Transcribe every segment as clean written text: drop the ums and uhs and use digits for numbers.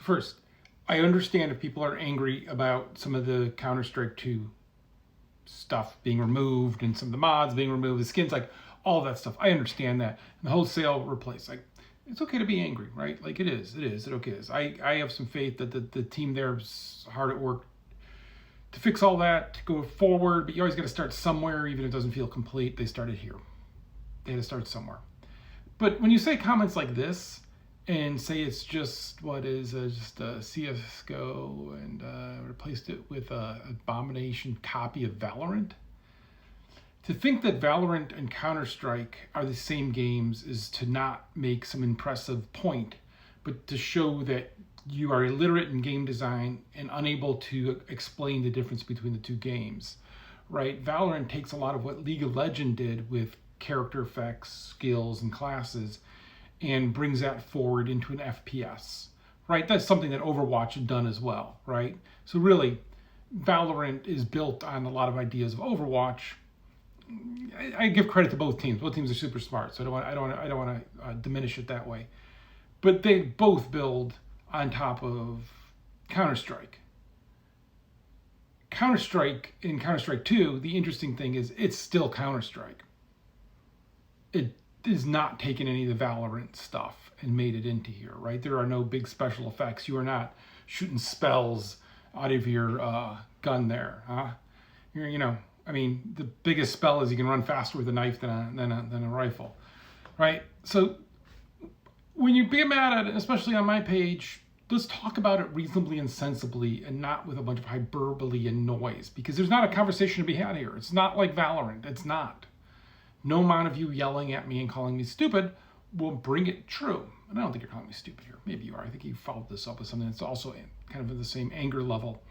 First, I understand if people are angry about some of the Counter-Strike 2 stuff being removed and some of the mods being removed, the skins, like all that stuff. I understand that. And the wholesale replace, like, it's okay to be angry, right? Like it is. I have some faith that the team there is hard at work to fix all that, to go forward, but you always got to start somewhere, even if it doesn't feel complete. They started here. They had to start somewhere. But when you say comments like this, and say it's just just a CSGO and replaced it with a abomination copy of Valorant, to think that Valorant and Counter-Strike are the same games is to not make some impressive point, but to show that you are illiterate in game design and unable to explain the difference between the two games, right? Valorant takes a lot of what League of Legends did with character effects, skills, and classes, and brings that forward into an FPS, right? That's something that Overwatch had done as well, right? So really, Valorant is built on a lot of ideas of Overwatch. I give credit to both teams. Both teams are super smart, so I don't want to diminish it that way. But they both build on top of Counter-Strike. Counter-Strike in Counter-Strike 2, the interesting thing is it's still Counter-Strike. It is not taking any of the Valorant stuff and made it into here, right? There are no big special effects. You are not shooting spells out of your gun there, huh? The biggest spell is you can run faster with a knife than a rifle, right? So when you get mad at it, especially on my page, let's talk about it reasonably and sensibly and not with a bunch of hyperbole and noise, because there's not a conversation to be had here. It's not like Valorant. It's not. No amount of you yelling at me and calling me stupid will bring it true. And I don't think you're calling me stupid here. Maybe you are. I think you followed this up with something that's also kind of at the same anger level.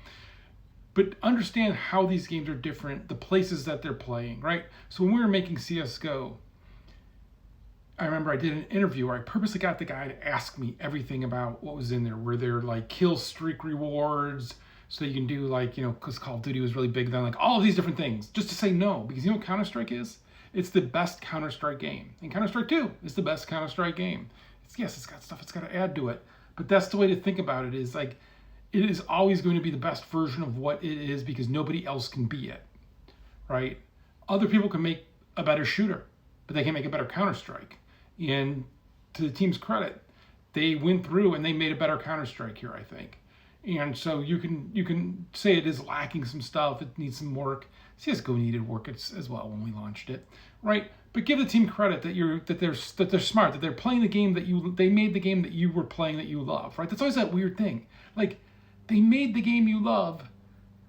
But understand how these games are different, the places that they're playing, right? So when we were making CSGO, I remember I did an interview where I purposely got the guy to ask me everything about what was in there. Were there like kill streak rewards? So you can do because Call of Duty was really big then, like all of these different things, just to say no. Because you know what Counter-Strike is? It's the best Counter-Strike game. And Counter-Strike 2 is the best Counter-Strike game. It's got stuff it's got to add to it. But that's the way to think about it, is like, it is always going to be the best version of what it is because nobody else can be it, right? Other people can make a better shooter, but they can't make a better Counter-Strike. And to the team's credit, they went through and they made a better Counter-Strike here, I think. And so you can say it is lacking some stuff, it needs some work. CSGO needed work as well when we launched it, right? But give the team credit that they're smart, that they're playing the game they made the game that you were playing that you love, right? That's always that weird thing. Like, they made the game you love.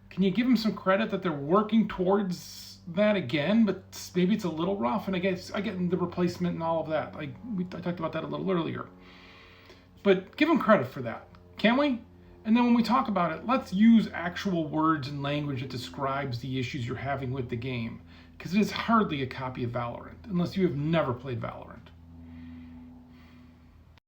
Can you give them some credit that they're working towards that again? But maybe it's a little rough, and I get the replacement and all of that. I talked about that a little earlier. But give them credit for that, can we? And then when we talk about it, let's use actual words and language that describes the issues you're having with the game, because it is hardly a copy of Valorant, unless you have never played Valorant.